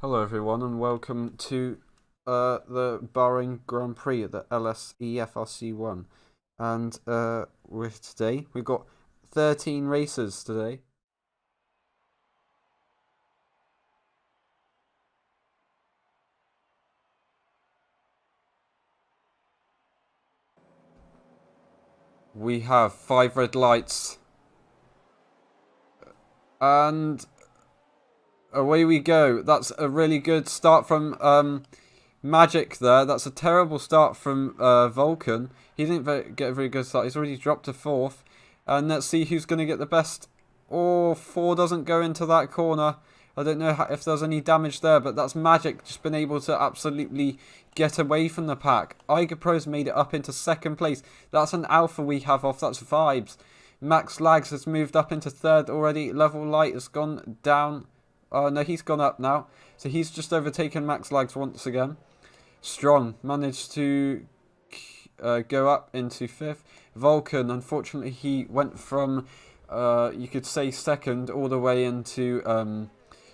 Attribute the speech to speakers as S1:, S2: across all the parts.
S1: Hello everyone and welcome to the Bahrain Grand Prix at the LS e-FRC1. And we've got 13 races today. We have 5 red lights. And away we go. That's a really good start from Magic there. That's a terrible start from Vulcan. He didn't get a very good start. He's already dropped to 4th. And let's see who's going to get the best. Oh, 4 doesn't go into that corner. I don't know if there's any damage there, but that's Magic just been able to absolutely get away from the pack. Iger Pro's made it up into 2nd place. That's an alpha we have off. That's Vibes. Max Lags has moved up into 3rd already. Level Light has gone down. Oh, no, he's gone up now. So he's just overtaken Max Lags once again. Strong managed to go up into 5th. Vulcan, unfortunately, he went from, you could say, 2nd all the way into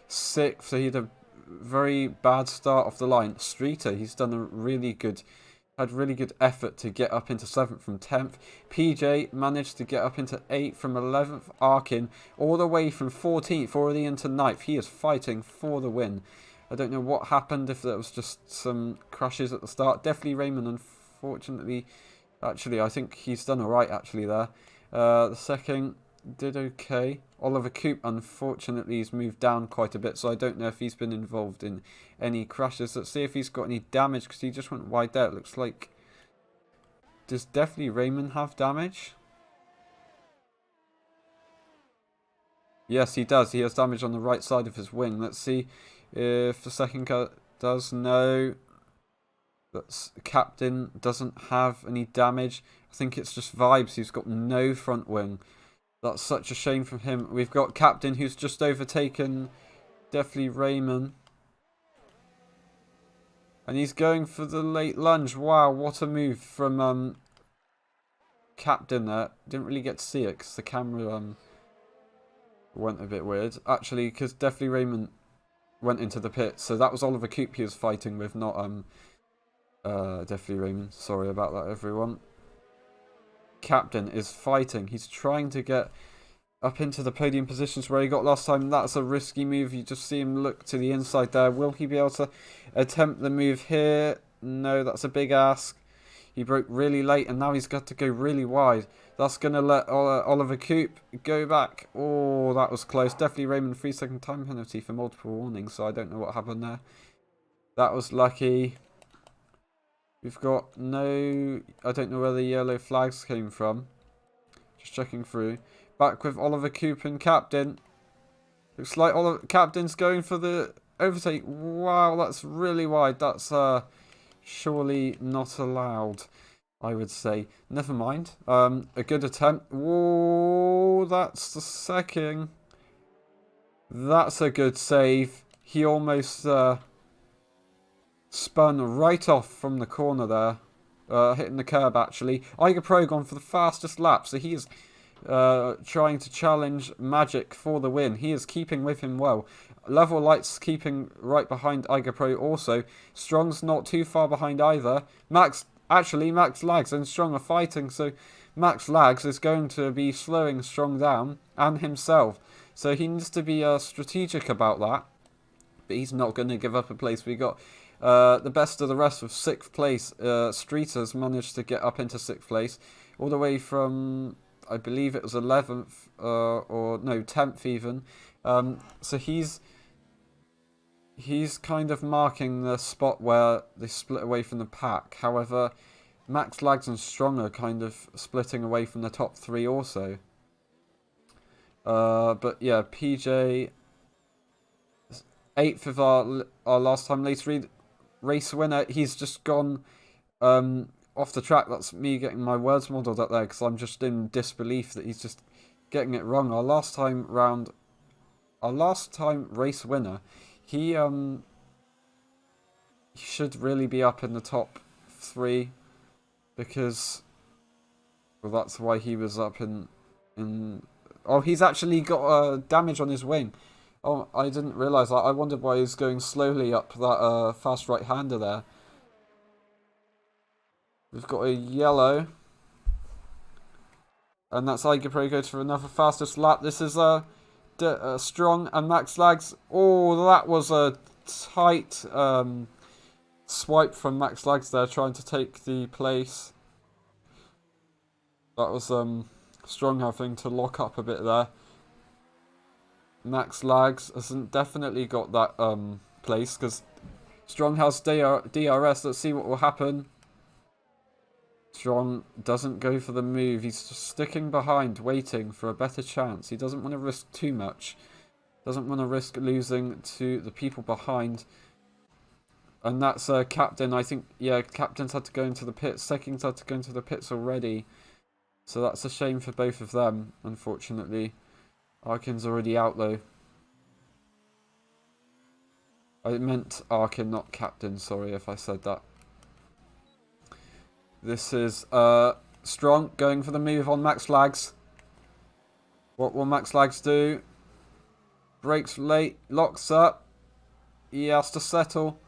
S1: 6th. So he had a very bad start off the line. Streeter, he's done had really good effort to get up into 7th from 10th. PJ managed to get up into 8th from 11th. Arkin, all the way from 14th, already into 9th. He is fighting for the win. I don't know what happened, if there was just some crashes at the start. Definitely Raymond, unfortunately. Actually, I think he's done alright, actually, there. The second did okay. Oliver Coop, unfortunately, has moved down quite a bit, so I don't know if he's been involved in any crashes. Let's see if he's got any damage, because he just went wide there. It looks like... Does definitely Raymond have damage? Yes, he does. He has damage on the right side of his wing. Let's see if the second car does. No. That's Captain doesn't have any damage. I think it's just Vibes who's got no front wing. That's such a shame from him. We've got Captain who's just overtaken definitely Raymond. And he's going for the late lunge. Wow, what a move from Captain there. Didn't really get to see it because the camera went a bit weird. Actually, because definitely Raymond went into the pit. So that was Oliver Coop he was fighting with, not definitely Raymond. Sorry about that, everyone. Captain is fighting. He's trying to get up into the podium positions where he got last time. That's a risky move. You just see him look to the inside there. Will he be able to attempt the move here? No, that's a big ask. He broke really late and now he's got to go really wide. That's going to let Oliver Coop go back. Oh, that was close. Definitely Raymond 3-second time penalty for multiple warnings, so I don't know what happened there. That was lucky. We've got no... I don't know where the yellow flags came from. Just checking through. Back with Oliver Coop and Captain. Looks like Captain's going for the overtake. Wow, that's really wide. That's surely not allowed, I would say. Never mind. A good attempt. Whoa, that's the second. That's a good save. He almost... spun right off from the corner there. Hitting the curb, actually. Iger Pro gone for the fastest lap, so he is trying to challenge Magic for the win. He is keeping with him well. Level Light's keeping right behind Iger Pro also. Strong's not too far behind either. Max Lags and Strong are fighting, so Max Lags is going to be slowing Strong down, and himself. So he needs to be strategic about that. But he's not going to give up a place. We got... the best of the rest with 6th place. Streeters managed to get up into 6th place. All the way from, I believe it was 11th, or no, 10th even. So he's kind of marking the spot where they split away from the pack. However, Max Lags and Strong are kind of splitting away from the top 3 also. But yeah, PJ... 8th of our last time race winner. He's just gone off the track. That's me getting my words muddled up there because I'm just in disbelief that he's just getting it wrong. Our last time race winner, he should really be up in the top 3 because, well, that's why he was up in. Oh, he's actually got damage on his wing. Oh, I didn't realise that. I wondered why he's going slowly up that fast right-hander there. We've got a yellow. And that's Igapro goes for another fastest lap. This is Strong and Max Lags. Oh, that was a tight swipe from Max Lags there, trying to take the place. That was Strong having to lock up a bit there. Max Lags hasn't definitely got that place because Strong has DRS. Let's see what will happen. Strong doesn't go for the move. He's just sticking behind, waiting for a better chance. He doesn't want to risk too much. Doesn't want to risk losing to the people behind. And that's Captain. I think, yeah, Captain's had to go into the pits. Secking's had to go into the pits already. So that's a shame for both of them, unfortunately. Arkin's already out, though. I meant Arkin, not Captain. Sorry if I said that. This is Strong going for the move on Max Lags. What will Max Lags do? Brakes late, locks up. He has to settle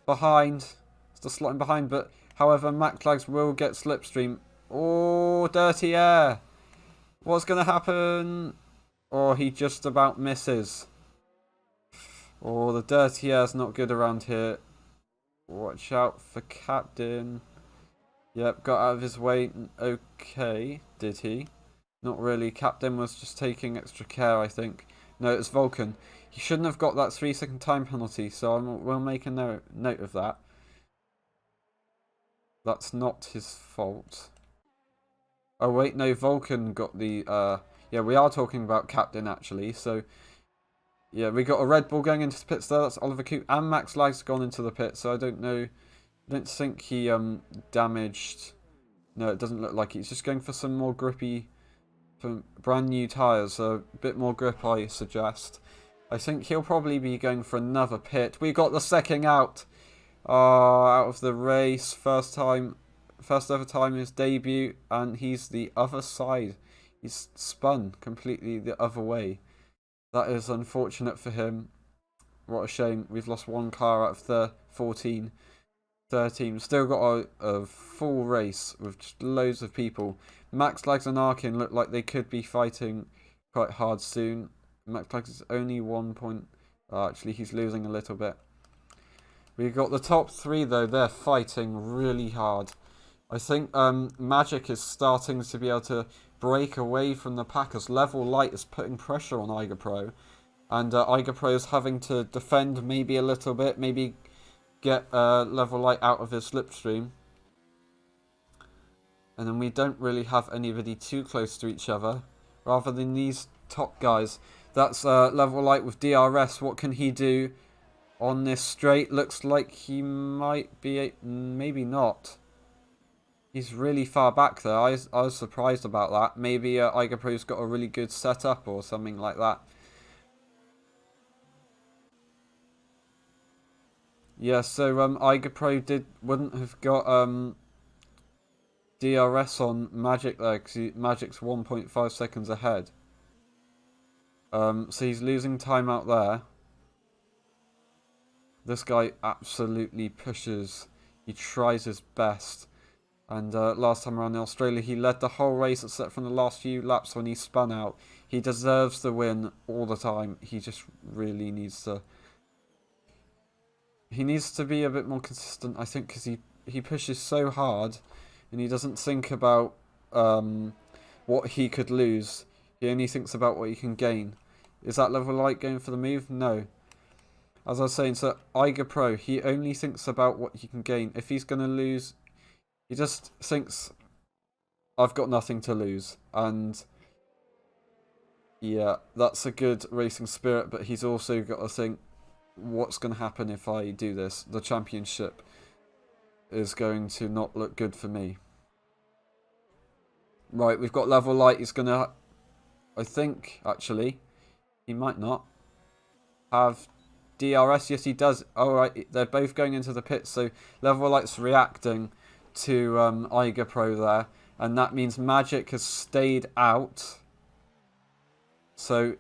S1: behind. Has to slot in behind, but however, Max Lags will get slipstream. Oh, dirty air. What's going to happen? Oh, he just about misses. Oh, the dirty air's not good around here. Watch out for Captain. Yep, got out of his way. Okay, did he? Not really. Captain was just taking extra care, I think. No, it's Vulcan. He shouldn't have got that 3-second time penalty, so we'll make a note of that. That's not his fault. Oh, wait, no, Vulcan got the... yeah, we are talking about Captain, actually, so... Yeah, we got a Red Bull going into the pits there. That's Oliver Coote. And Max Lag's gone into the pit, so I don't know... I don't think he damaged... No, it doesn't look like it. He's just going for some more grippy... For brand new tyres. A bit more grip, I suggest. I think he'll probably be going for another pit. We got the second out. Out of the race. First ever time, his debut. And he's the other side. He's spun completely the other way. That is unfortunate for him. What a shame. We've lost one car out of the 14. 13. Still got a full race with just loads of people. Max Lags and Arkin look like they could be fighting quite hard soon. Max Lags is only 1 point. Actually, he's losing a little bit. We've got the top three, though. They're fighting really hard. I think Magic is starting to be able to break away from the pack as Level Light is putting pressure on Igapro. And Igapro is having to defend maybe a little bit. Maybe get Level Light out of his slipstream. And then we don't really have anybody too close to each other. Rather than these top guys. That's Level Light with DRS. What can he do on this straight? Looks like he might be... maybe not. He's really far back there. I was surprised about that. Maybe Igapro's got a really good setup or something like that. Yeah, so Igapro wouldn't have got DRS on Magic there because Magic's 1.5 seconds ahead. So he's losing time out there. This guy absolutely pushes. He tries his best. And last time around in Australia, he led the whole race except from the last few laps when he spun out. He deserves the win all the time. He just really needs to... He needs to be a bit more consistent, I think, because he pushes so hard and he doesn't think about what he could lose. He only thinks about what he can gain. Is that Level Light going for the move? No. As I was saying, so Igapro, he only thinks about what he can gain. If he's going to lose, he just thinks, I've got nothing to lose. And yeah, that's a good racing spirit, but he's also got to think, what's going to happen if I do this? The championship is going to not look good for me. Right, we've got Level Light. He's going to, I think, actually, he might not have DRS. Yes, he does. Alright, they're both going into the pits, so Level Light's reacting to Igapro there, and that means Magic has stayed out. So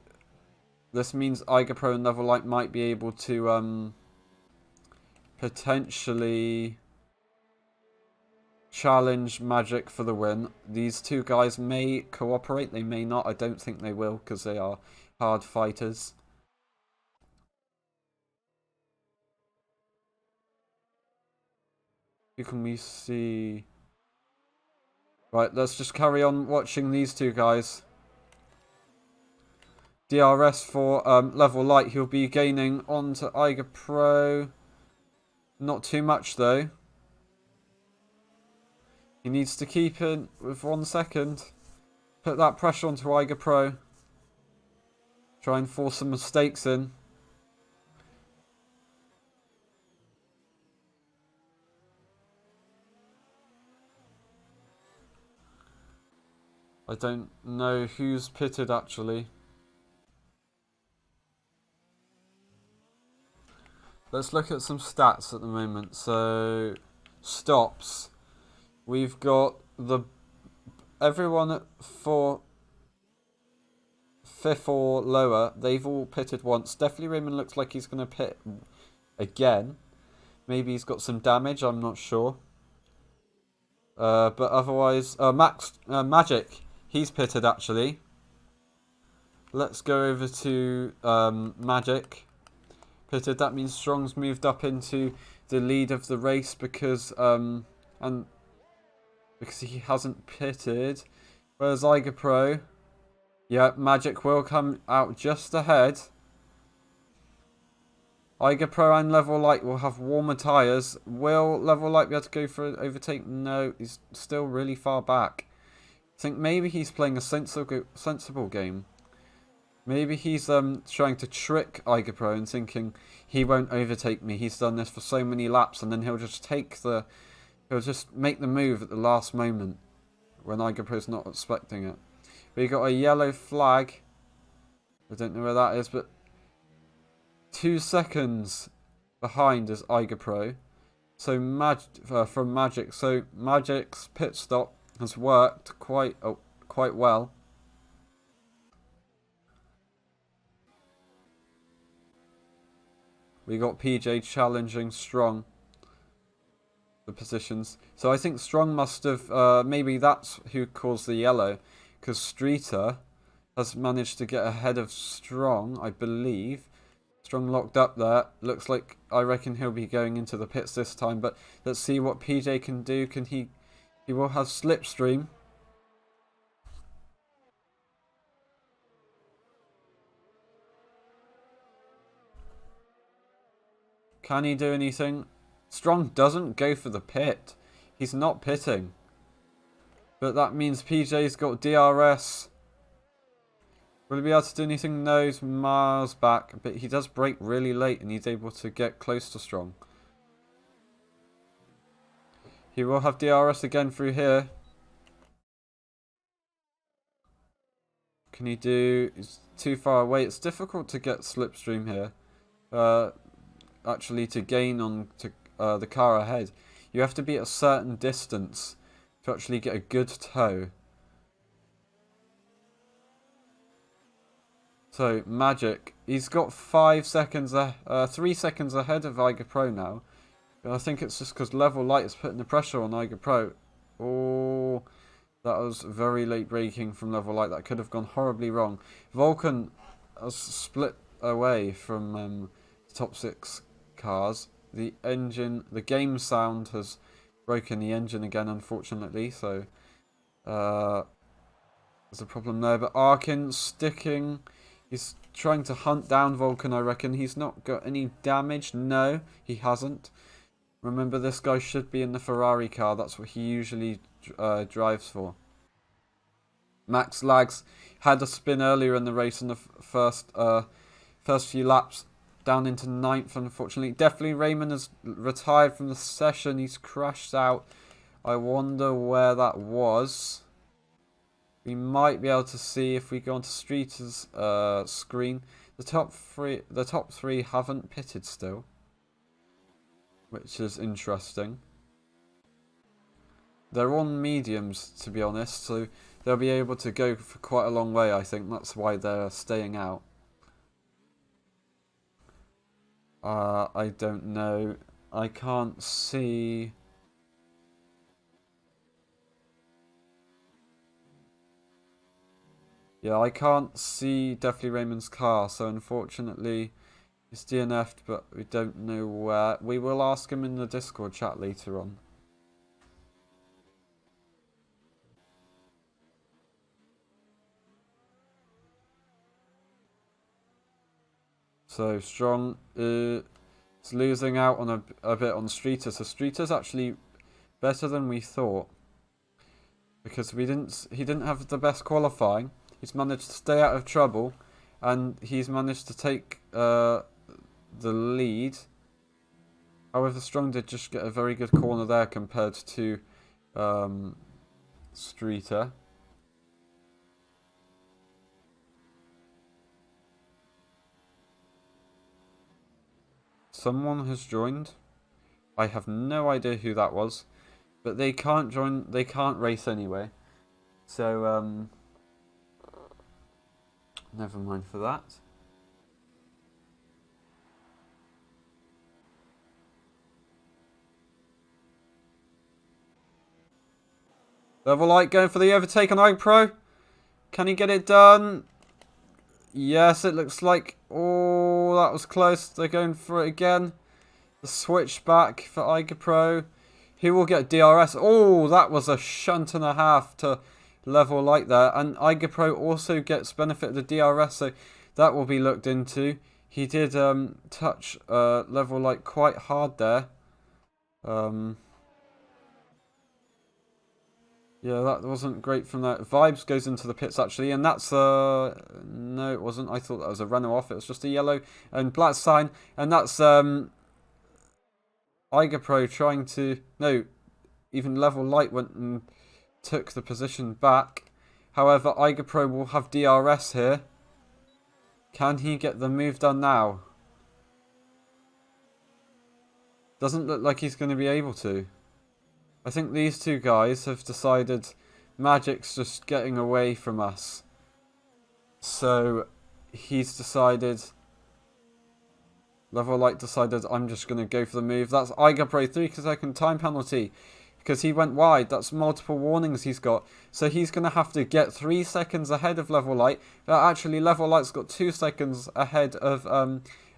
S1: This means Eiger Pro and Level Light might be able to potentially challenge Magic for the win. These two guys may cooperate, they may not. I don't think they will because they are hard fighters. Who can we see? Right, let's just carry on watching these two guys. DRS for Level Light. He'll be gaining onto Eiger Pro. Not too much though. He needs to keep it with 1 second. Put that pressure onto Eiger Pro. Try and force some mistakes in. I don't know who's pitted actually. Let's look at some stats at the moment. So, stops. We've got everyone at 5th or lower. They've all pitted once. Definitely Raymond looks like he's going to pit again. Maybe he's got some damage. I'm not sure. But otherwise, Magic. He's pitted actually. Let's go over to Magic. Pitted. That means Strong's moved up into the lead of the race because because he hasn't pitted. Whereas Eiger Pro, yeah, Magic will come out just ahead. Eiger Pro and Level Light will have warmer tyres. Will Level Light be able to go for an overtake? No, he's still really far back. I think maybe he's playing a sensible game. Maybe he's trying to trick Eiger Pro and thinking he won't overtake me. He's done this for so many laps, and then he'll just make the move at the last moment when Eiger Pro's not expecting it. We got a yellow flag. I don't know where that is, but 2 seconds behind is Eiger Pro. So from Magic. So Magic's pit stop has worked quite well. We got PJ challenging Strong the positions. So I think Strong must have maybe that's who caused the yellow, because Streeter has managed to get ahead of Strong, I believe. Strong locked up there. Looks like I reckon he'll be going into the pits this time, but let's see what PJ can do. Can he will have slipstream. Can he do anything? Strong doesn't go for the pit. He's not pitting. But that means PJ's got DRS. Will he be able to do anything? No, he's miles back. But he does brake really late and he's able to get close to Strong. He will have DRS again through here. Can he do... He's too far away. It's difficult to get slipstream here. Actually, to gain on the car ahead. You have to be at a certain distance to actually get a good tow. So, Magic. He's got 3 seconds ahead of Eiger Pro now. I think it's just because Level Light is putting the pressure on Eiger Pro. Oh, that was very late braking from Level Light. That could have gone horribly wrong. Vulcan has split away from the top 6 cars. The game sound has broken the engine again, unfortunately. So, there's a problem there. But Arkin sticking. He's trying to hunt down Vulcan, I reckon. He's not got any damage. No, he hasn't. Remember, this guy should be in the Ferrari car. That's what he usually drives for. Max Lags had a spin earlier in the race in the first few laps, down into 9th, unfortunately. Definitely Raymond has retired from the session. He's crashed out. I wonder where that was. We might be able to see if we go onto Streeter's screen. The top three haven't pitted still, which is interesting. They're on mediums, to be honest, so they'll be able to go for quite a long way, I think. That's why they're staying out. I don't know. I can't see. Yeah, I can't see Definitely Raymond's car, so unfortunately it's DNF'd, but we don't know where. We will ask him in the Discord chat later on. So Strong is losing out on a bit on Streeter. So Streeter's actually better than we thought, because he didn't have the best qualifying. He's managed to stay out of trouble, and he's managed to take the lead. However, Strong did just get a very good corner there compared to Streeter. Someone has joined. I have no idea who that was, but they can't join. They can't race anyway. So never mind for that. Level Light going for the overtake on iPro. Can he get it done? Yes, it looks like. Oh, that was close. They're going for it again. The switch back for iGPro. He will get DRS. Oh, that was a shunt and a half to Level Light there. And iGPro also gets benefit of the DRS, so that will be looked into. He did touch Level Light quite hard there. Yeah, that wasn't great from that. Vibes goes into the pits, actually, and that's no, it wasn't. I thought that was a runner off. It was just a yellow and black sign, and that's iGPro trying to... No, even Level Light went and took the position back. However, iGPro will have DRS here. Can he get the move done now? Doesn't look like he's going to be able to. I think these two guys have decided Magic's just getting away from us. So he's decided... Level Light decided, I'm just going to go for the move. That's iGPro 3-second time penalty, because he went wide. That's multiple warnings he's got. So he's going to have to get 3 seconds ahead of Level Light. Actually, Level Light's got 2 seconds ahead of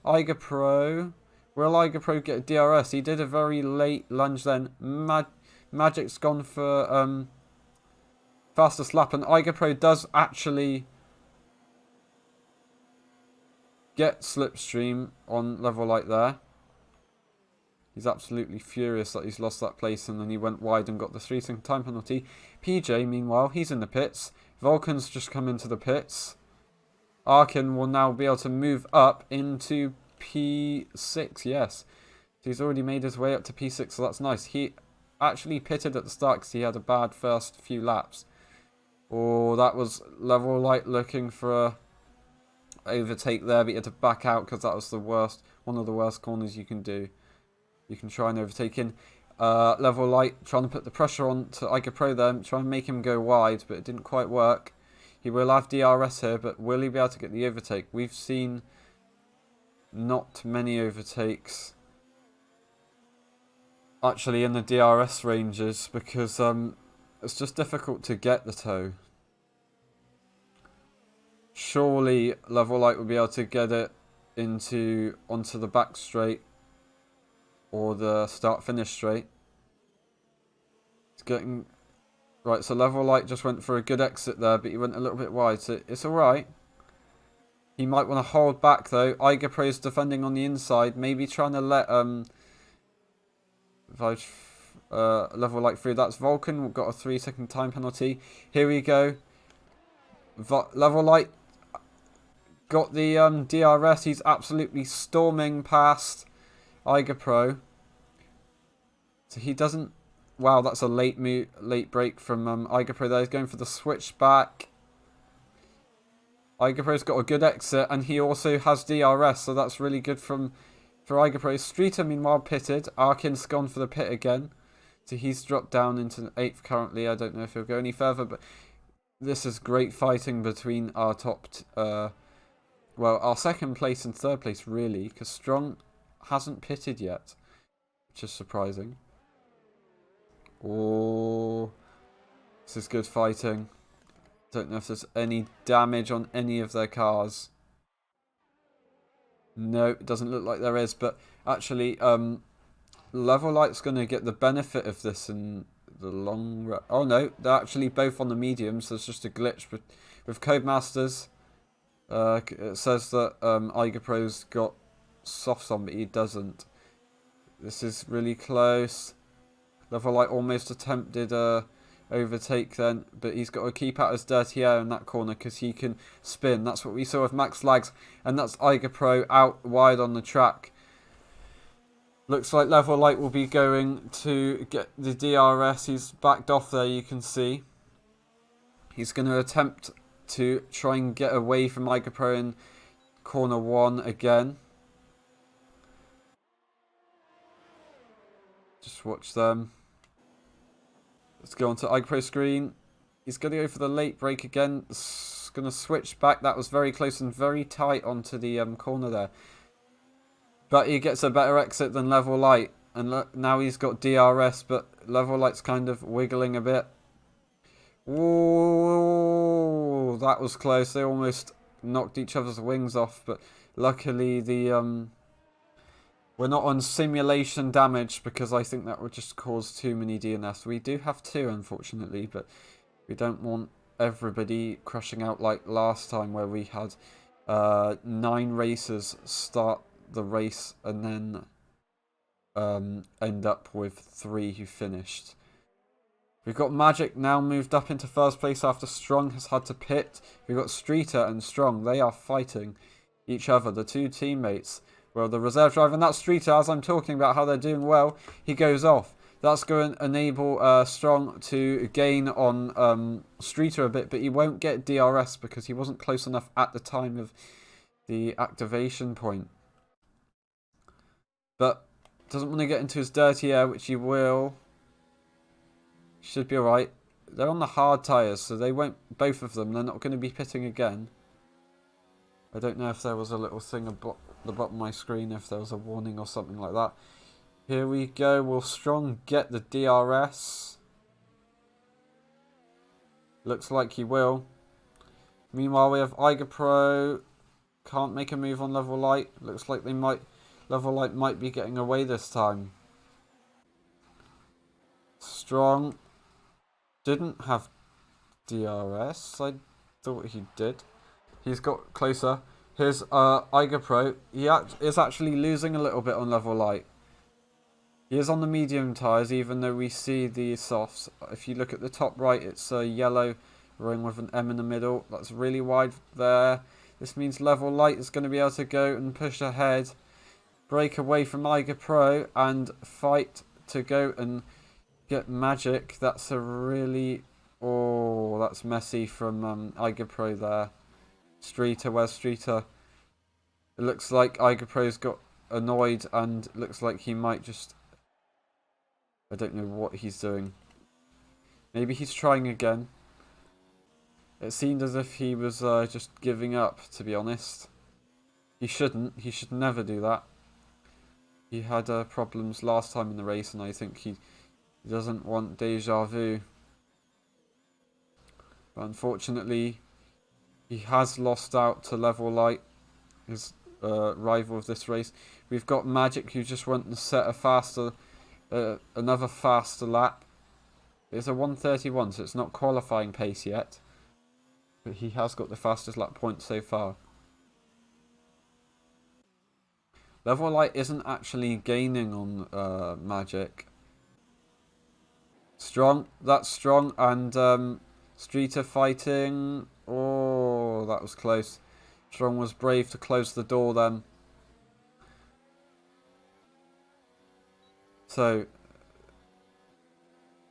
S1: iGPro. Will iGPro get DRS? He did a very late lunge then. Magic's gone for fastest lap, and iGPro does actually get slipstream on Level Light there. He's absolutely furious that he's lost that place, and then he went wide and got the 3-second time penalty. PJ, meanwhile, he's in the pits. Vulcan's just come into the pits. Arkin will now be able to move up into P6, yes. So he's already made his way up to P6, so that's nice. He actually pitted at the start because he had a bad first few laps. Oh, that was Level Light looking for a overtake there, but he had to back out because that was the worst, one of the worst corners you can do. You can try and overtake in. Level Light trying to put the pressure on to iGPro there, try and make him go wide, but it didn't quite work. He will have DRS here, but will he be able to get the overtake? We've seen not many overtakes actually in the DRS ranges, because it's just difficult to get the toe. Surely Level Light will be able to get it onto the back straight or the start-finish straight. It's getting... Right, so Level Light just went for a good exit there, but he went a little bit wide, so it's alright. He might want to hold back though. iGPro is defending on the inside, maybe trying to let Level Light through. That's Vulcan, got a 3-second time penalty. Here we go. Level Light got the DRS. He's absolutely storming past iGPro. So he doesn't... Wow, that's a late break from iGPro there. He's going for the switchback. iGPro's got a good exit, and he also has DRS, so that's really good for iGPro. Streeter, meanwhile, pitted. Arkin's gone for the pit again. So he's dropped down into 8th currently. I don't know if he'll go any further, but this is great fighting between our top... well, our second place and third place, really, because Strong hasn't pitted yet, which is surprising. Oh, this is good fighting. Don't know if there's any damage on any of their cars. No, it doesn't look like there is, but actually, Level Light's going to get the benefit of this in the long run. Oh no, they're actually both on the mediums. There's just a glitch with Codemasters. It says that Iger Pro's got softs on, but he doesn't. This is really close. Level Light almost attempted a overtake then, but he's got to keep out his dirty air in that corner because he can spin. That's what we saw with Max Lags, and that's Iger Pro out wide on the track. Looks like Level Light will be going to get the DRS. He's backed off there, you can see. He's going to attempt to try and get away from Iger Pro in corner 1 again. Just watch them. Let's go on to Iger Pro screen. He's going to go for the late break again. Going to switch back. That was very close and very tight onto the corner there. But he gets a better exit than Level Light. And now he's got DRS, but Level Light's kind of wiggling a bit. Ooh, that was close. They almost knocked each other's wings off. But luckily, we're not on simulation damage because I think that would just cause too many DNFs. We do have 2, unfortunately, but we don't want everybody crashing out like last time where we had 9 racers start the race and then end up with 3 who finished. We've got Magic now moved up into first place after Strong has had to pit. We've got Streeter and Strong. They are fighting each other, the 2 teammates. Well, the reserve driver, and that's Streeter, as I'm talking about how they're doing well, he goes off. That's going to enable Strong to gain on Streeter a bit, but he won't get DRS because he wasn't close enough at the time of the activation point. But doesn't want to get into his dirty air, which he will. Should be alright. They're on the hard tyres, so they won't, both of them, they're not going to be pitting again. I don't know if there was a little thing at the bottom of my screen, if there was a warning or something like that. Here we go. Will Strong get the DRS? Looks like he will. Meanwhile, we have Iger Pro. Can't make a move on Level Light. Looks like Level Light might be getting away this time. Strong didn't have DRS. I thought he did. He's got closer. Here's Iger Pro. He is actually losing a little bit on Level Light. He is on the medium tyres, even though we see the softs. If you look at the top right, it's a yellow ring with an M in the middle. That's really wide there. This means Level Light is going to be able to go and push ahead, break away from Iger Pro, and fight to go and get Magic. That's a really... Oh, that's messy from Iger Pro there. Streeter, where's Streeter? It looks like Iger Pro's got annoyed and looks like he might just... I don't know what he's doing. Maybe he's trying again. It seemed as if he was just giving up, to be honest. He shouldn't. He should never do that. He had problems last time in the race, and I think he doesn't want deja vu. But unfortunately, he has lost out to Level Light, his rival of this race. We've got Magic, who just went and set a faster, another faster lap. It's a 1:31, so it's not qualifying pace yet. But he has got the fastest lap point so far. Level Light isn't actually gaining on Magic. Strong, that's Strong, and Streeter fighting. Oh, that was close. Strong was brave to close the door then. So,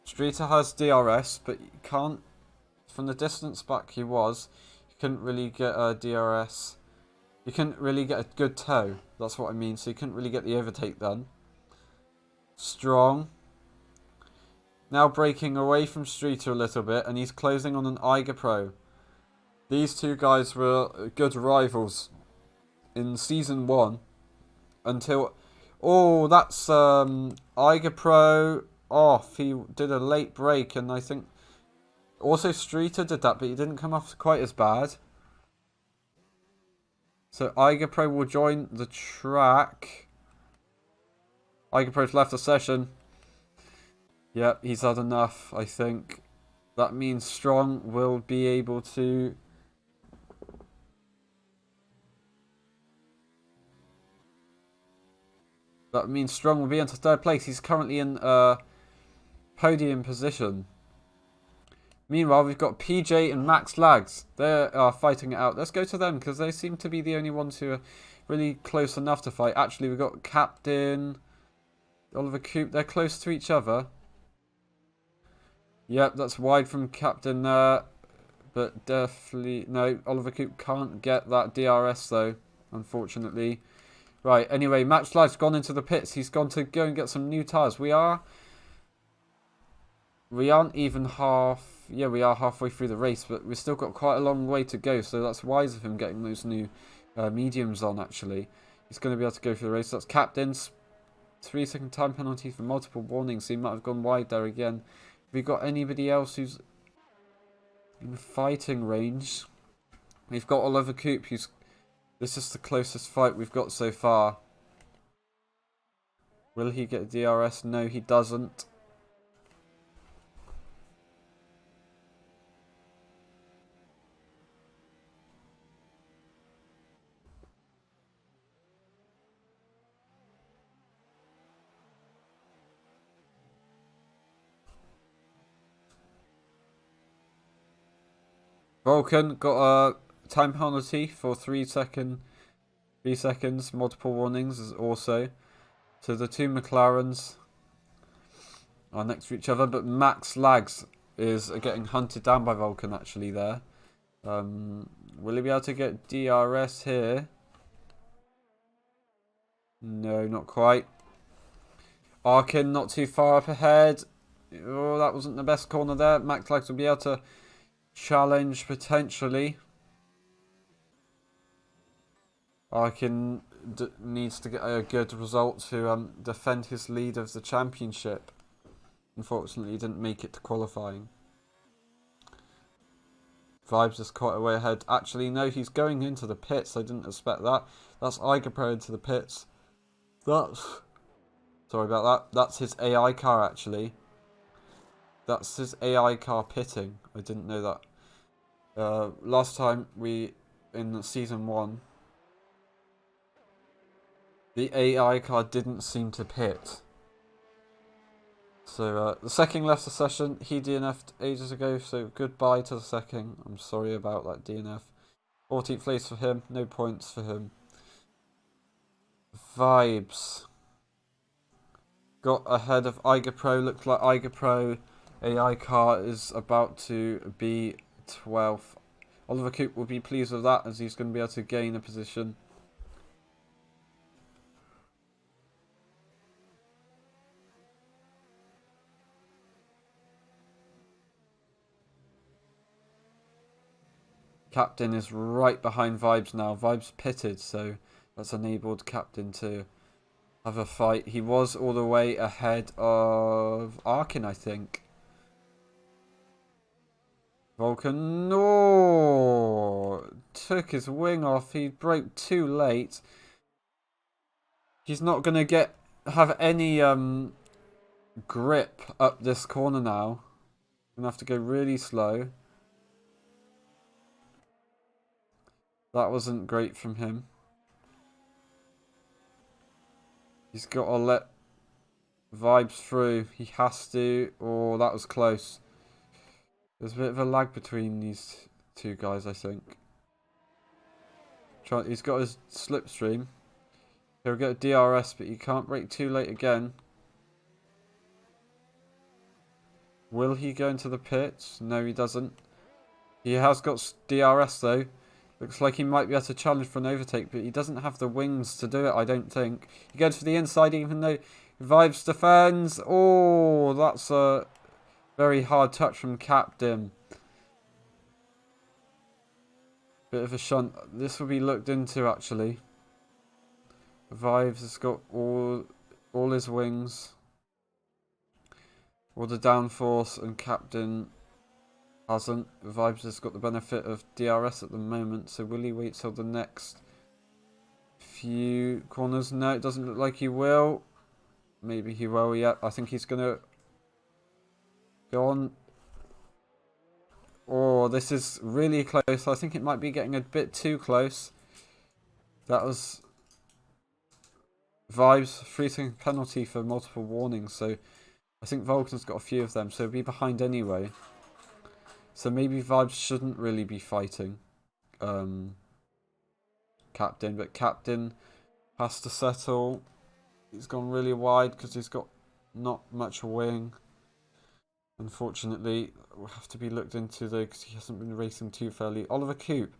S1: Streeter has DRS, but you can't, from the distance back he couldn't really get a DRS. You couldn't really get a good toe, that's what I mean, so you couldn't really get the overtake then. Strong. Now breaking away from Streeter a little bit, and he's closing on an Iger Pro. These two guys were good rivals in Season 1 until Oh, that's Iger Pro off. He did a late break, and I think also Streeter did that, but he didn't come off quite as bad. So Iger Pro will join the track. Iger Pro's left the session. Yep, he's had enough, I think. That means Strong will be able to... That means Strong will be into third place. He's currently in podium position. Meanwhile, we've got PJ and Max Lags. They are fighting it out. Let's go to them because they seem to be the only ones who are really close enough to fight. Actually, we've got Captain Oliver Coop. They're close to each other. Yep, that's wide from Captain there. But definitely... No, Oliver Coop can't get that DRS though, unfortunately. Right, anyway, Max Lag's gone into the pits. He's gone to go and get some new tyres. We aren't even half... Yeah, we are halfway through the race, but we've still got quite a long way to go, so that's wise of him getting those new mediums on, actually. He's going to be able to go through the race. That's Captain's 3-second time penalty for multiple warnings, so he might have gone wide there again. Have we got anybody else who's in fighting range? We've got Oliver Coop, who's... This is the closest fight we've got so far. Will he get a DRS? No, he doesn't. Vulcan got a time penalty for 3 seconds, multiple warnings also. So the two McLarens are next to each other, but Max Lags is getting hunted down by Vulcan actually there. Will he be able to get DRS here? No, not quite. Arkin not too far up ahead. Oh, that wasn't the best corner there. Max Lags will be able to challenge potentially. Arkin needs to get a good result to defend his lead of the championship. Unfortunately, he didn't make it to qualifying. Vibes is quite a way ahead. Actually, no, he's going into the pits. I didn't expect that. That's Iger Pro into the pits. That's... Sorry about that. That's his AI car, actually. That's his AI car pitting. I didn't know that. Last time in season 1, the AI car didn't seem to pit. So the second left the session. He DNF'd ages ago, so goodbye to the second. I'm sorry about that DNF. 14th place for him, no points for him. Vibes got ahead of Iger Pro. Looks like Iger Pro AI car is about to be 12th. Oliver Coop will be pleased with that as he's going to be able to gain a position. Captain is right behind Vibes now. Vibes pitted, so that's enabled Captain to have a fight. He was all the way ahead of Arkin, I think. Vulcan, no! Took his wing off. He broke too late. He's not going to have any grip up this corner now. Gonna have to go really slow. That wasn't great from him. He's got to let Vibes through. He has to. Oh, that was close. There's a bit of a lag between these two guys, I think. He's got his slipstream. He'll get a DRS, but he can't brake too late again. Will he go into the pits? No, he doesn't. He has got DRS, though. Looks like he might be able to challenge for an overtake, but he doesn't have the wings to do it, I don't think. He goes for the inside, even though Vibes defends. Oh, that's a very hard touch from Captain. Bit of a shunt. This will be looked into, actually. Vibes has got all his wings. All the downforce, and Captain hasn't. Vibes has got the benefit of DRS at the moment, so will he wait till the next few corners? No, it doesn't look like he will. Maybe he will, yeah. I think he's going to go on. Oh, this is really close. I think it might be getting a bit too close. That was Vibes, free-throw penalty for multiple warnings, so I think Vulcan's got a few of them, so he'll be behind anyway. So maybe Vibes shouldn't really be fighting Captain, but Captain has to settle. He's gone really wide because he's got not much wing. Unfortunately, will have to be looked into though because he hasn't been racing too fairly. Oliver Coupe,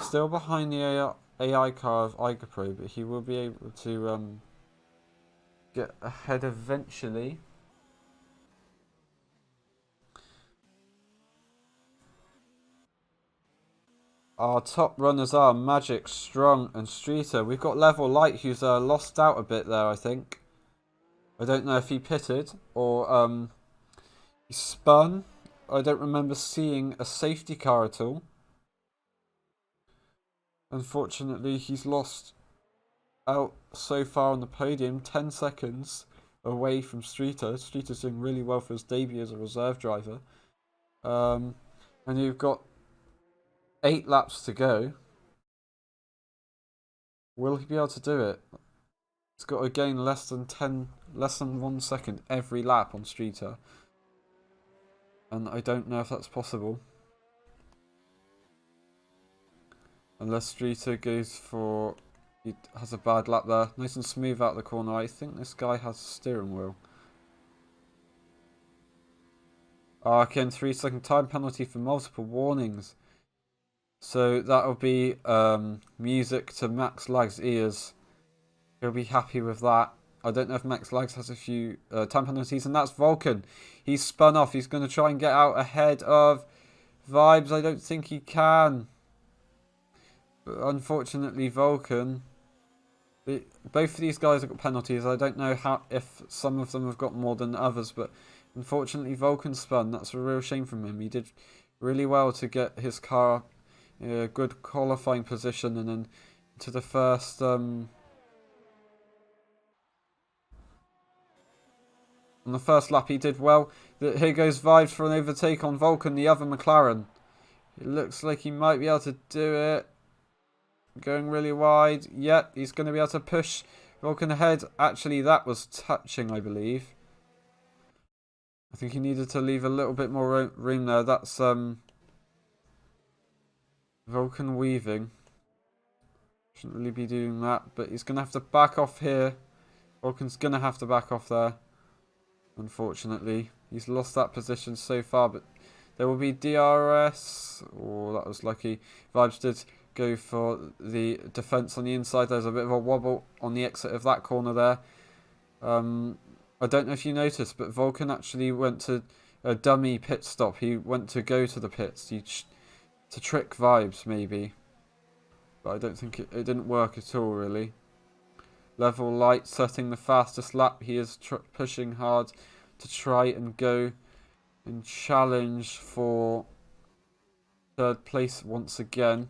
S1: still behind the AI car of IGAPRO, but he will be able to get ahead eventually. Our top runners are Magic, Strong, and Streeter. We've got Level Light, who's lost out a bit there, I think. I don't know if he pitted or he spun. I don't remember seeing a safety car at all. Unfortunately, he's lost out so far on the podium, 10 seconds away from Streeter. Streeter's doing really well for his debut as a reserve driver. And you've got 8 laps to go. Will he be able to do it? He's got to gain less than 1 second every lap on Streeter. And I don't know if that's possible. Unless Streeter goes for... He has a bad lap there. Nice and smooth out the corner. I think this guy has a steering wheel. Again, 3-second time penalty for multiple warnings. So that'll be music to Max Lag's ears. He'll be happy with that. I don't know if Max Lags has a few time penalties, and that's Vulcan. He's spun off. He's going to try and get out ahead of Vibes. I don't think he can. But unfortunately, Vulcan... Both of these guys have got penalties. I don't know if some of them have got more than others, but unfortunately, Vulcan spun. That's a real shame from him. He did really well to get his car in a good qualifying position, and then to the first... on the first lap, he did well. Here goes Vibes for an overtake on Vulcan, the other McLaren. It looks like he might be able to do it. Going really wide. Yep, he's going to be able to push Vulcan ahead. Actually, that was touching, I believe. I think he needed to leave a little bit more room there. That's Vulcan weaving. Shouldn't really be doing that, but he's going to have to back off here. Vulcan's going to have to back off there. Unfortunately, he's lost that position so far, but there will be DRS. Oh, that was lucky. Vibes did go for the defense on the inside. There's a bit of a wobble on the exit of that corner there. I don't know if you noticed, but Vulcan actually went to a dummy pit stop. He went to go to the pits to trick Vibes, maybe. But I don't think it didn't work at all, really. Level Light setting the fastest lap. He is pushing hard to try and go and challenge for 3rd place once again.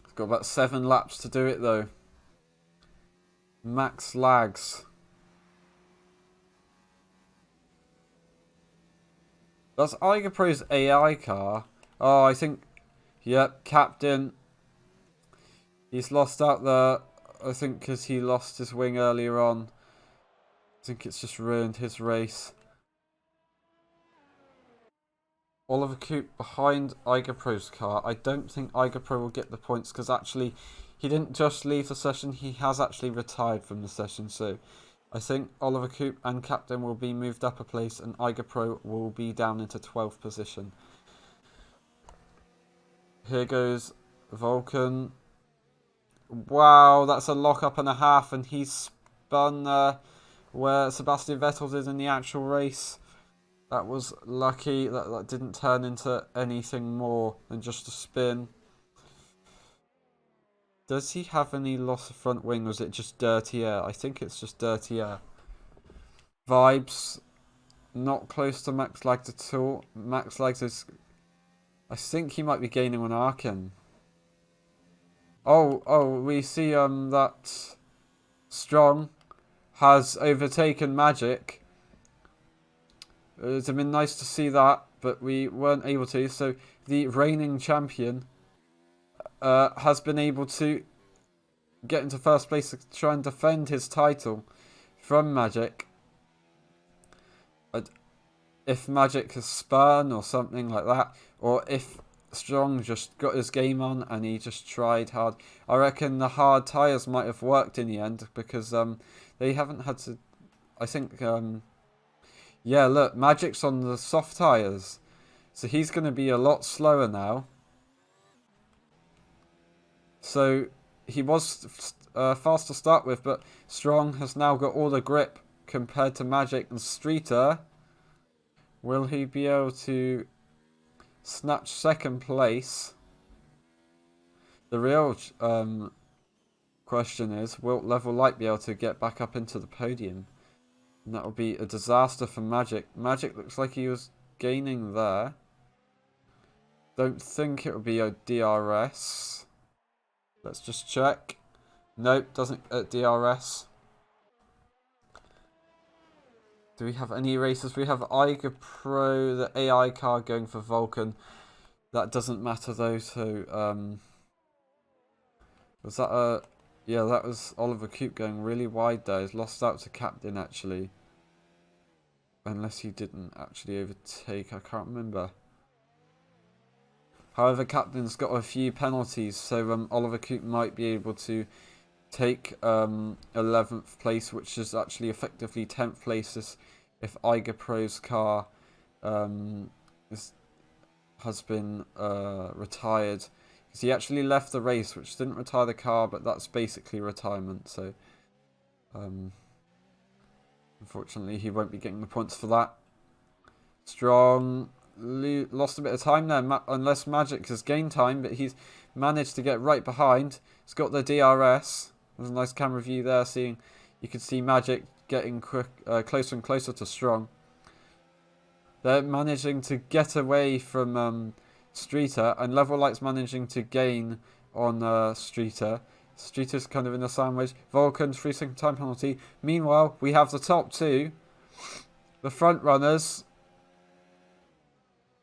S1: He's got about 7 laps to do it though. Max Lags. That's IGAPRO's AI car. Oh, I think... Yep, Captain. He's lost out there. I think because he lost his wing earlier on. I think it's just ruined his race. Oliver Coupe behind IGAPRO's car. I don't think IGAPRO will get the points because actually he didn't just leave the session. He has actually retired from the session. So I think Oliver Coupe and Captain will be moved up a place and IGAPRO will be down into 12th position. Here goes Vulcan. Wow, that's a lock-up and a half, and he's spun where Sebastian Vettel did in the actual race. That was lucky. That didn't turn into anything more than just a spin. Does he have any loss of front wing, or is it just dirty air? I think it's just dirty air. Vibes. Not close to max legs at all. Max legs is... I think he might be gaining on Arkin. Oh, we see that Strong has overtaken Magic. It would have been nice to see that, but we weren't able to. So the reigning champion has been able to get into first place to try and defend his title from Magic. If Magic has spun or something like that, or if Strong just got his game on and he just tried hard. I reckon the hard tyres might have worked in the end because they haven't had to... I think... yeah, look, Magic's on the soft tyres. So he's going to be a lot slower now. So he was fast to start with, but Strong has now got all the grip compared to Magic and Streeter. Will he be able to snatch second place? The real question is, will Level Light be able to get back up into the podium? And that will be a disaster for Magic. Magic looks like he was gaining there. Don't think it will be a DRS. Let's just check. Nope, doesn't DRS. Do we have any races? We have Eiger Pro, the AI car going for Vulcan. That doesn't matter though, so was that a... Yeah, that was Oliver Coop going really wide there. He's lost out to Captain actually. Unless he didn't actually overtake, I can't remember. However, Captain's got a few penalties, so Oliver Coop might be able to take 11th place, which is actually effectively 10th place if Eiger Pro's car has been retired. Because he actually left the race, which didn't retire the car, but that's basically retirement. So, unfortunately, he won't be getting the points for that. Strong lost a bit of time there, unless Magic has gained time, but he's managed to get right behind. He's got the DRS. There's a nice camera view there, seeing you can see Magic getting closer and closer to Strong. They're managing to get away from Streeter, and Level Light's managing to gain on Streeter. Streeter's kind of in a sandwich. Vulcan's 3-second time penalty. Meanwhile, we have the top two, the front runners.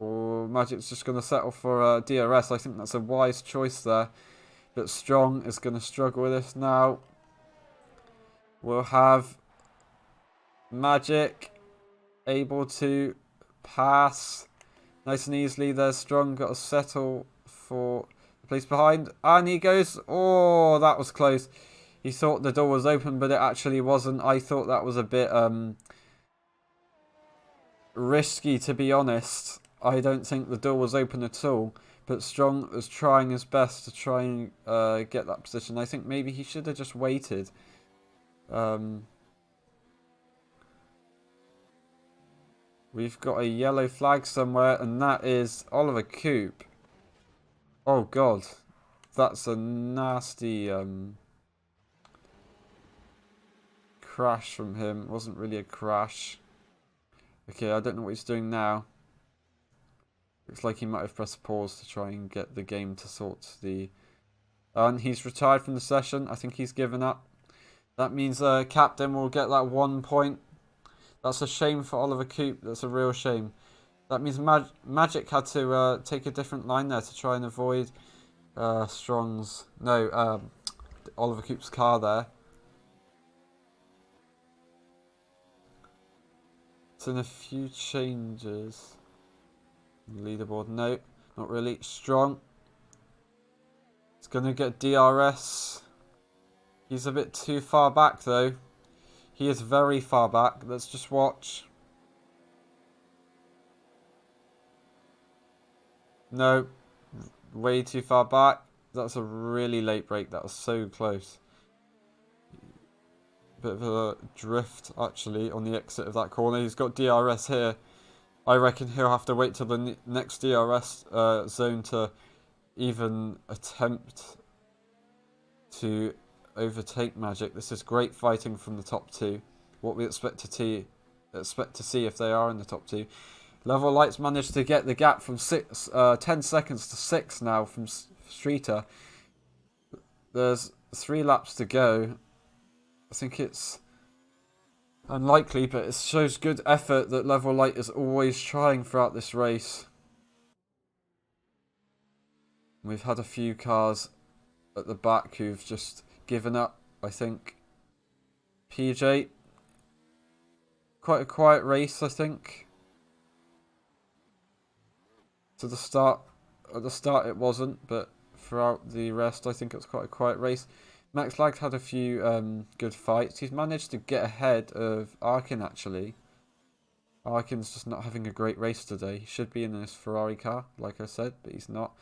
S1: Or Magic's just going to settle for DRS. I think that's a wise choice there. But Strong is going to struggle with this now. We'll have Magic able to pass nice and easily. There's Strong got to settle for the place behind. And he goes, oh, that was close. He thought the door was open, but it actually wasn't. I thought that was a bit risky, to be honest. I don't think the door was open at all, but Strong was trying his best to try and get that position. I think maybe he should have just waited. We've got a yellow flag somewhere, and that is Oliver Coop. Oh god, that's a nasty crash from him. It wasn't really a crash. Okay, I don't know what he's doing now. Looks like he might have pressed pause to try and get the game to sort the... And he's retired from the session. I think he's given up. That means Captain will get that 1 point. That's a shame for Oliver Coop. That's a real shame. That means Magic had to take a different line there to try and avoid Strong's... No, Oliver Coop's car there. It's in a few changes. Leaderboard, no, not really. Strong. It's going to get DRS. He's a bit too far back though. He is very far back. Let's just watch. No, way too far back. That's a really late break. That was so close. Bit of a drift actually on the exit of that corner. He's got DRS here. I reckon he'll have to wait till the next DRS zone to even attempt to overtake Magic. This is great fighting from the top two. What we expect to see if they are in the top two. Level Light's managed to get the gap from 10 seconds to 6 now from Streeter. There's 3 laps to go. I think it's unlikely, but it shows good effort that Level Light is always trying throughout this race. We've had a few cars at the back who've just given up, I think. PJ, quite a quiet race, I think. At the start it wasn't, but throughout the rest I think it was quite a quiet race. Max Lag had a few good fights. He's managed to get ahead of Arkin actually. Arkin's just not having a great race today. He should be in this Ferrari car, like I said, but he's not.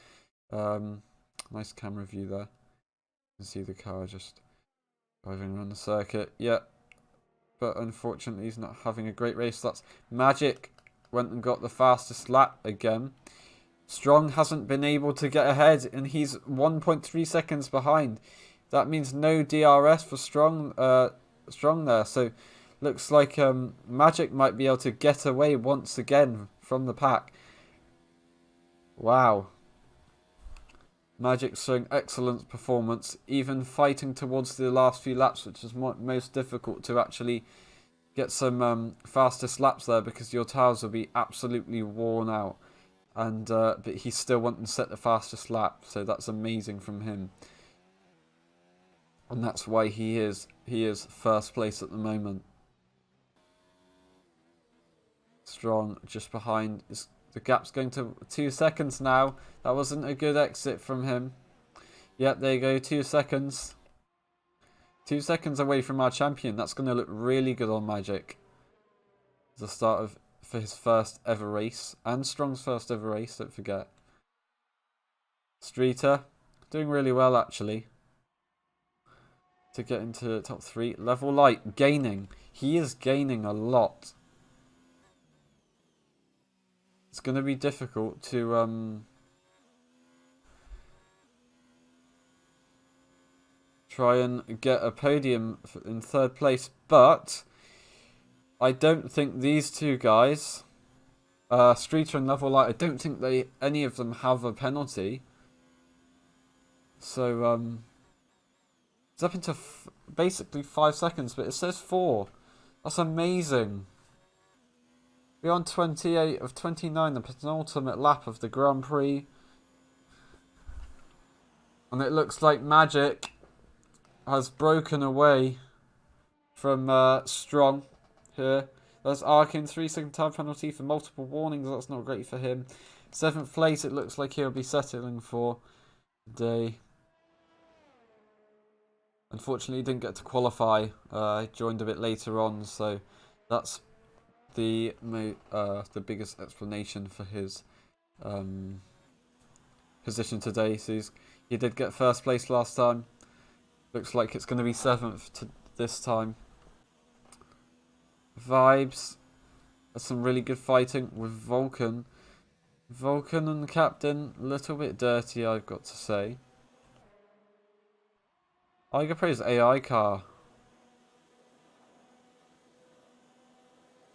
S1: Nice camera view there. You can see the car just driving around the circuit. Yeah, but unfortunately he's not having a great race. That's Magic went and got the fastest lap again. Strong hasn't been able to get ahead, and he's 1.3 seconds behind. That means no DRS for Strong there. So looks like Magic might be able to get away once again from the pack. Wow. Magic's showing excellent performance, even fighting towards the last few laps, which is most difficult to actually get some fastest laps there because your tyres will be absolutely worn out. And but he's still wanting to set the fastest lap, so that's amazing from him. And that's why he is first place at the moment. Strong just behind. The gap's going to 2 seconds now. That wasn't a good exit from him. Yep, there you go, 2 seconds. 2 seconds away from our champion. That's going to look really good on Magic. The start for his first ever race. And Strong's first ever race, don't forget. Streeter, doing really well actually. To get into the top 3. Level Light, gaining. He is gaining a lot. It's going to be difficult to try and get a podium in 3rd place, but I don't think these two guys, Streeter and Level Light, I don't think any of them have a penalty. So it's up into basically 5 seconds, but it says 4. That's amazing. We're on 28 of 29, the penultimate lap of the Grand Prix. And it looks like Magic has broken away from Strong here. There's Arkin, 3-second time penalty for multiple warnings. That's not great for him. 7th place, it looks like he'll be settling for today. Unfortunately, he didn't get to qualify. He joined a bit later on, so that's the biggest explanation for his position today. So he did get 1st place last time. Looks like it's going to be 7th this time. Vibes. That's some really good fighting with Vulcan. Vulcan and the captain, a little bit dirty, I've got to say. Igerpro's AI car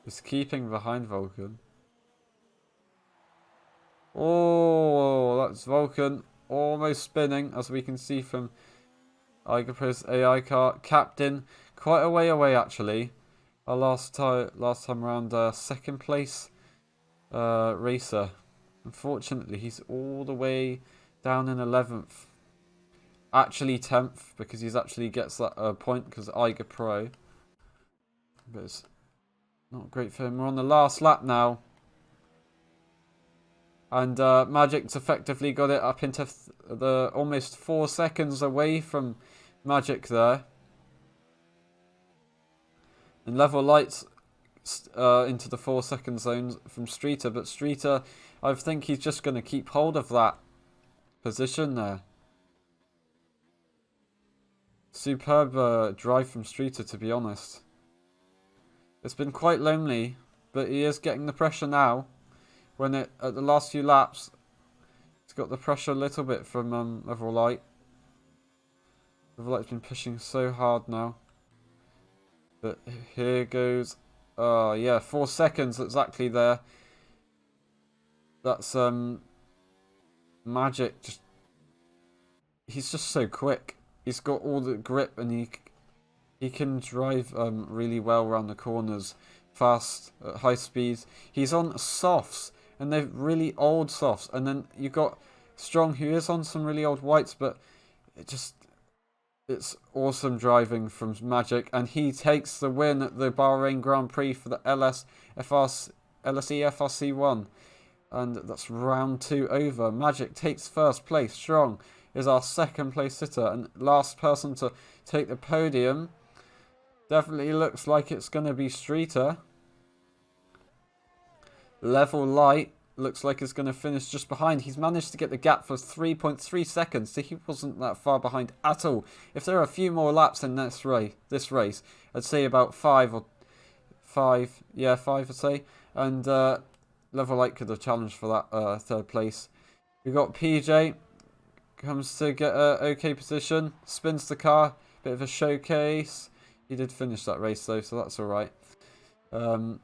S1: is keeping behind Vulcan. Oh, that's Vulcan almost spinning, as we can see from Igerpro's AI car. Captain, quite a way away actually. Our last time around, 2nd place racer. Unfortunately, he's all the way down in 11th. Actually 10th, because he actually gets that point because Iger Pro. But it's not great for him. We're on the last lap now. And Magic's effectively got it up into the almost 4 seconds away from Magic there. And Level Light's into the 4-second zone from Streeter. But Streeter, I think he's just going to keep hold of that position there. Superb drive from Streeter, to be honest. It's been quite lonely, but he is getting the pressure now. When at the last few laps, he's got the pressure a little bit from Level Light. Level been pushing so hard now. But here goes. Yeah, 4 seconds exactly there. That's Magic. He's just so quick. He's got all the grip, and he can drive really well around the corners, fast at high speeds. He's on softs, and they're really old softs. And then you got Strong, who is on some really old whites, but it's awesome driving from Magic, and he takes the win at the Bahrain Grand Prix for the e-FRC1. And that's round 2 over. Magic takes first place. Strong is our second place sitter. And last person to take the podium. Definitely looks like it's going to be Streeter. Level Light looks like it's going to finish just behind. He's managed to get the gap for 3.3 seconds. So he wasn't that far behind at all. If there are a few more laps in this race, I'd say about 5 I'd say. And Level Light could have challenged for that third place. We got PJ. Comes to get an okay position. Spins the car. Bit of a showcase. He did finish that race though, so that's alright. Well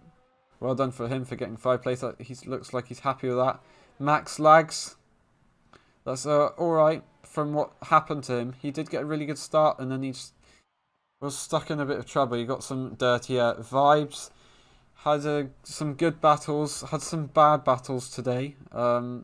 S1: done for him for getting 5 place. He looks like he's happy with that. Max lags. That's alright from what happened to him. He did get a really good start, and then he just was stuck in a bit of trouble. He got some dirty vibes. Had some good battles. Had some bad battles today. I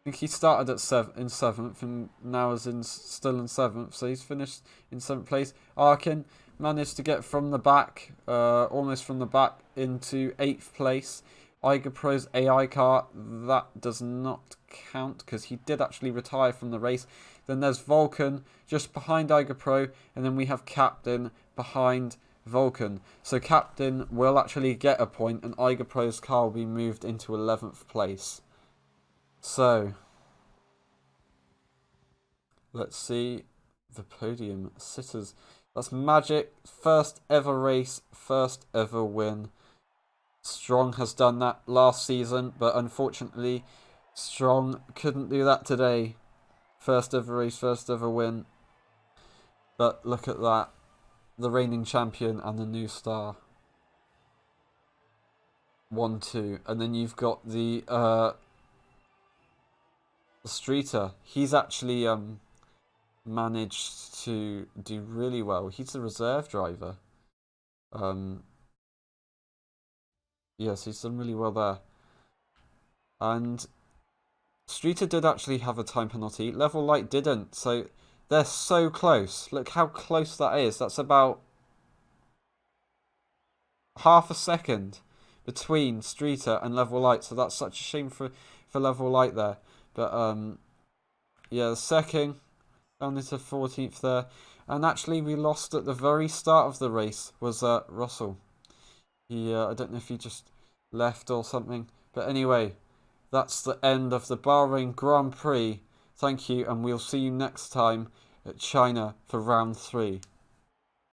S1: think he started at in 7th and now is still in 7th. So he's finished in 7th place. Arkin managed to get from the back, almost from the back, into 8th place. Iger Pro's AI car, that does not count because he did actually retire from the race. Then there's Vulcan just behind Iger Pro, and then we have Captain behind Vulcan. So Captain will actually get a point, and Iger Pro's car will be moved into 11th place. So let's see the podium sitters. That's Magic, first ever race, first ever win. Strong has done that last season, but unfortunately Strong couldn't do that today. First ever race, first ever win. But look at that. The reigning champion and the new star. 1-2. And then you've got the Streeter. He's actually managed to do really well. He's a reserve driver. Yes, he's done really well there. And Streeter did actually have a time penalty. Level Light didn't. So they're so close. Look how close that is. That's about half a second between Streeter and Level Light. So that's such a shame for Level Light there. But yeah, the second down into 14th there. And actually we lost at the very start of the race was Russell. He I don't know if he just left or something. But anyway, that's the end of the Bahrain Grand Prix. Thank you, and we'll see you next time at China for round 3.